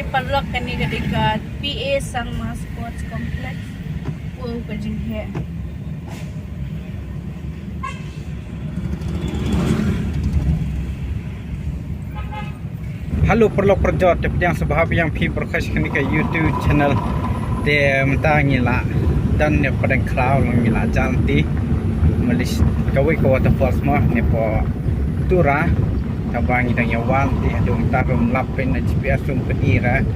parlok kani dekat PA sang mas sports complex. Oh kajing he. Halo perlo perjot yang sebab yang pi berkas kini ke YouTube channel de mentah ngila dan ne padang cloud ngila janti melis kawe ke waterfall semua ne po tura tabang idang yawan de dum tarum lapin GPS sum pedira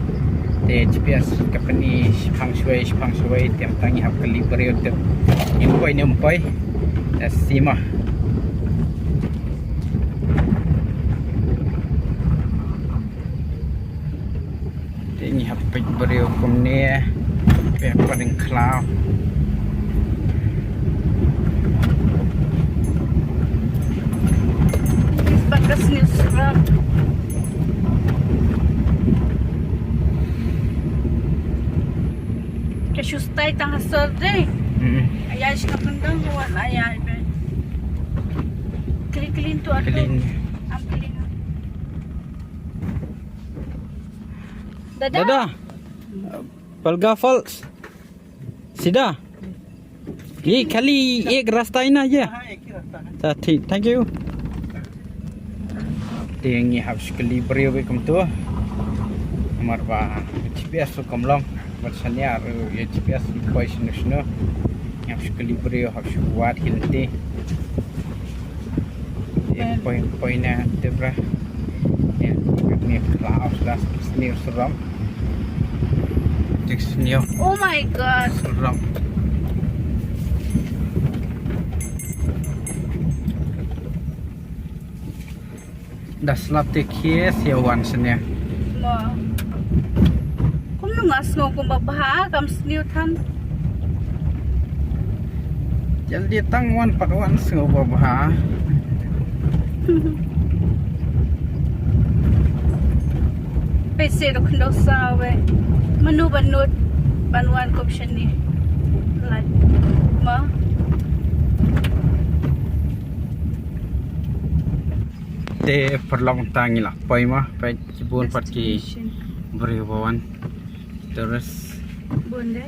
de GPS kapani phang shui tiam tangi hab kali beriut impoi nempoi sima ini hapit beriu kumni pe paling cloud Bakas news ram. Kesustai tang hasol deh. Ayah sih kandang buat ayah be. Kelin tu ada. Ambilin. Dadah. Palga Falls. Sida. Ye kali ek rasta ina je. Ta ठीक thank you. Tengi harus kali beriu bekum tu. Amar ba GPS tu kamlong. Bersanya aru ya GPS koi sinu. Harus kali beriu harus buat hilti. Poin-poinnya tebra. Ya, ni cloud dah sini seram. Sini. Oh my god. Seram. Dah selap tekies ya wan sini. Ma. Kum nungas ngo kum babah kam sniu tan. Jadi tangwan patwan sengo babah. Pese do kendo sawe. Menu banut banwan option ni. Like ma. Te perlong tangi lah pai mah pai cibun patki beriu bawan terus Bonde.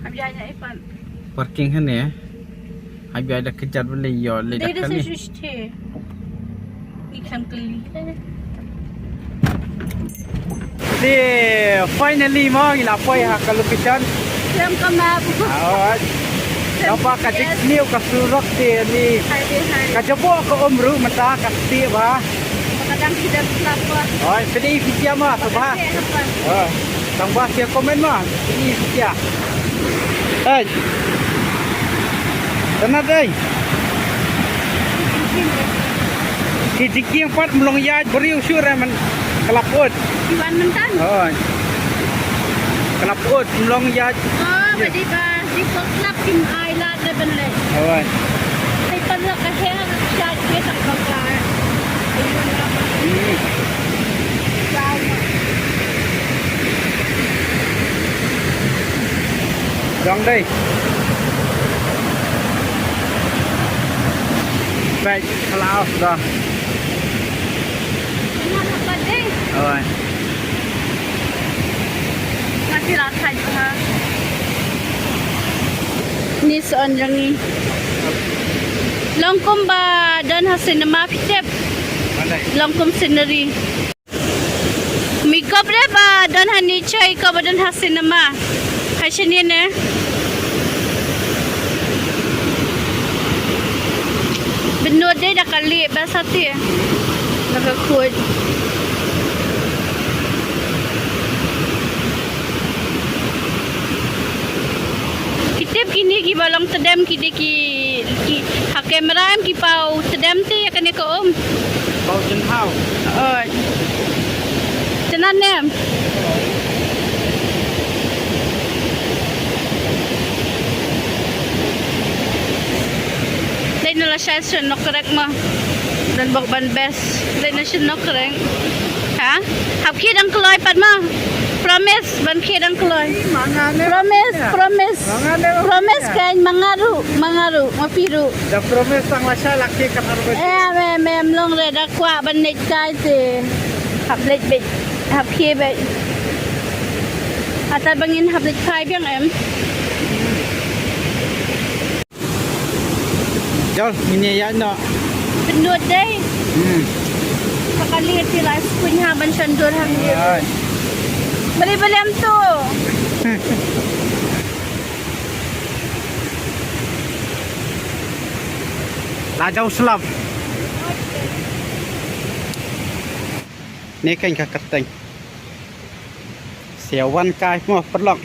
Habisnya ipan. parking kan ya. Habis ada kejar boleh yo le Dia dak dah kali. sesuai. Ni kam keli. De finally mau ila pai ha kalau pisan. Jam kamap. Awat. Apa kajik niu ka surak de ni. Hai. Kajabo ko umru mata ka ti ba. Kadang tidak selapa. Oi sedih fisia mah subah. Oh. Tambah sia komen mah. Ini fisia. Hey. Tenang deh. Kijiki yang pat melong ya beriu syure man kelaput. Iwan mentan. Oh. Kelaput melong ya. Oh, jadi bah di klub tim Island le benle. Oh. Ai panrak ka he chat ke tak bakar. Dong đây. Baik, kalau dah. Mana pade? Oh. Ngasih rakai ha. Ni son jangi. Longkom ba dan hasil nama pitep. Mana? Longkom scenery. Mikop re ba dan hani chai ko ba dan hasil nama. Hasyan ni ne. Benut dia dah kali bahasa tu. Dah kuat. Kita kini ki balong tedam kita ki ha kamera em ki pau tedam te kan ko om. Bau jen hau. Oh. Tenan nem. Lain na siya siya no correct mo. Dan bakban best. Lain na siya no correct. Ha? Hap kidang kloy pad mo. Promise ban kidang kloy. Promise kan mangaru mapiru. The promise sang lasya laki kan harus. Mem long re da kwa ban net kai te. Hap let bet. hap kia bet atar bangin hap lit khai biang em Jol, ini ya no. penut deh sekali tilas punya ban sandur hang dia beli am tu Lah jauh selap. Ni kan kakateng. Siawan kai mo perlok.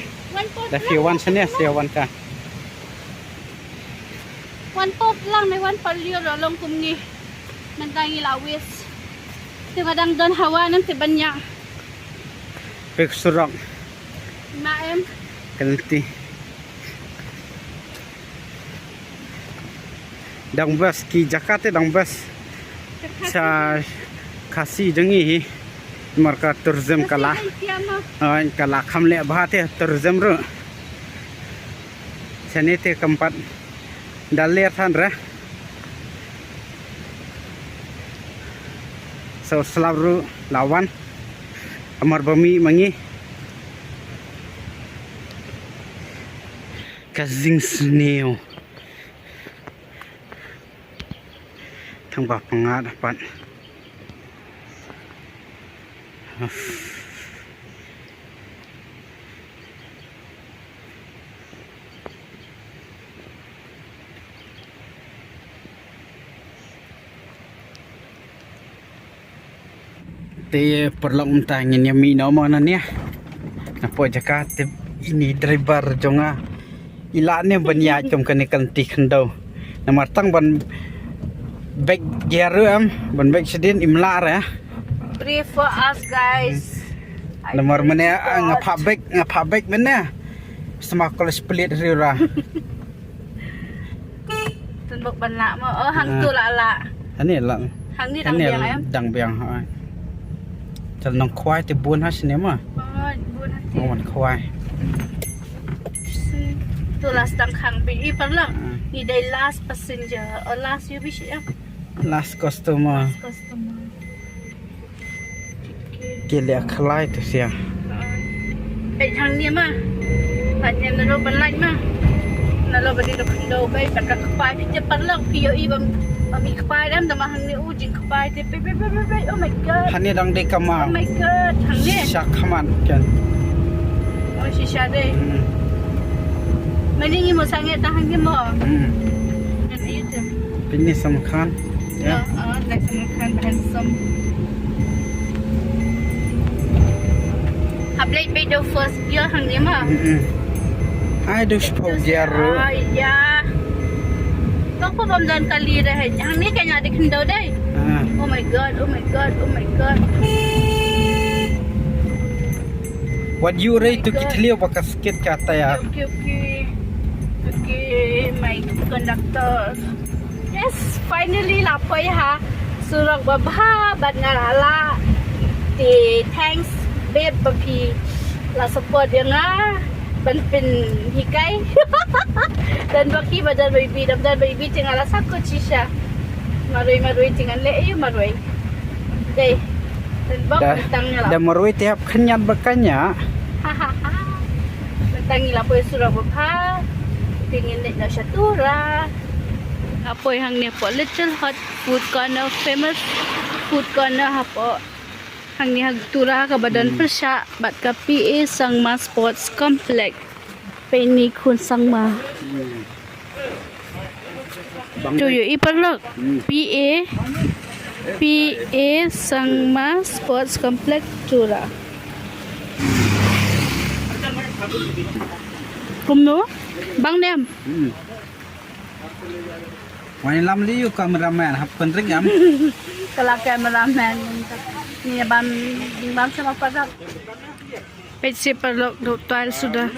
Dah siawan sini siawan kai. Wan pop lang may wan palyo long kumni nandangi lawis kadang don hawa nan tibanya Pek surang maem kanti. Dang bas ki Jakarta dang bas sa kasi jengi marka tourism kala kala khamle bahate tourism ro sanete kampat daler than ra so selalu lawan amar bami mangi kazing sneo thang ba pangat pan te perlu untangin yang mino mana ni napo Jakarta ini driver jonga ilane banya jom kene kanti kendo namar tang ban back gear am ban back sedin imlar ya pray for us guys namar mana ngapa back mana sama kalau split rira tunbok banla mo hang tu la ani la hang ni dang biang em dang biang ha chal nong khwai te bun ha sine ma bun hati mon khwai tu last dang khang bi I parlang ni day last passenger or last you wish em last customer kele khlai tu sia hang ni ma patnya nalo banlai ma nalo badi do kendo bai patak kpai pi parlang pi I bam Ami kpai dam dama hang ni ujing kpai te pe oh my god hani dang de kama oh my god hang ni syak khaman kan oh shisha de mani ni mo sange ta hang ni mo kan itu ini samkhan ya like samkhan handsome hablay pe do first year hang ni mo ai do spau jaru ya Kau bom dan kali dah. Yang ni kayaknya ada kendau deh. Oh my god, oh my god, oh my god. What you ready to kitliyo baka skit kata ya. Okay, my conductor. Yes, finally lapoy ha. Surang babha bat ngalala. Di thanks babe papi la support yang ban pin hikai. Dan baki badan baby tinggal sakut cisha marui tinggal le marui deh dan bak tangnya lah dah marui tiap kenyat bekanya hahaha tangi lah poy surah bapa pingin nek na syatura apa yang ni apa little hot food corner famous food corner apa hang ni tura ke badan persyak bat ka PA Sangma Sports Complex Penny Kun Sangma tu yo iparlok PA Sangma Sports Complex Tura kumno bang nem Wani lam liu kameraman hap penring am kalau kameraman ni bam sama padak peci perlok total sudah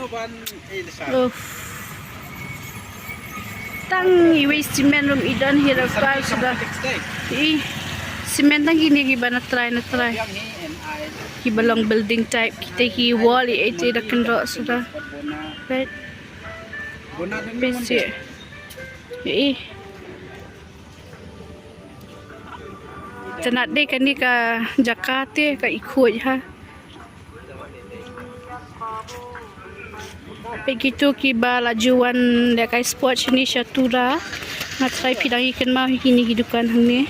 tang iwi simen rum idan hira total sudah simen tang gini gibana try kibalong building type kita ki wall itu dah kendro sudah right peci Tanat deh kan ni ke Jakarta ke ikut ha Begitu kiba lajuan dekai sport ni syatura ngatrai pidang ikan mau hini hidupan hang ni.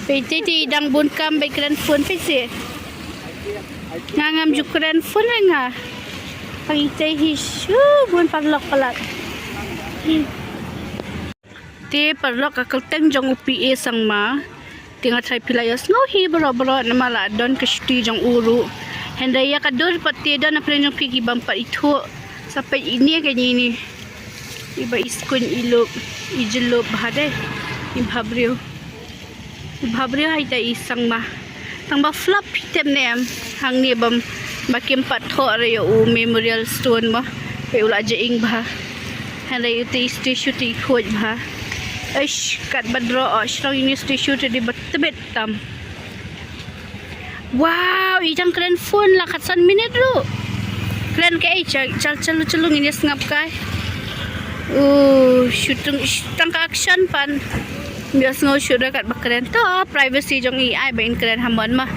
Peti ti idang bun kam baik keren phone pesi. Ngangam juk keren phone nga. Pangitai hisu bun parlok palat. Te parlok akal teng jong upi sang ma. Tinga trai pilayas ngohi bro nama la don kesti jong uru. Hendaya kador pati don na prenjong pigi bampat itu sampai ini kayaknya ini. Iba iskun iluk ijeluk bahade ibhabrio. Ibhabrio hai ta isang ma. Tang ba flop hitem nem hang ni bam bakim pat tho re u memorial stone ma. Pe ula jeing bah. Hendaya uti statue ti khoj bah. Aish kat badro ashrang ini statue di betebet tam. Wow, ijang keren phone lah katsan minit lu. Keren ke celung ini sengap kai. Shooting tangka action pan. Biasa ngau shoot dekat bakeren to privacy jong ai bain keren hamban mah.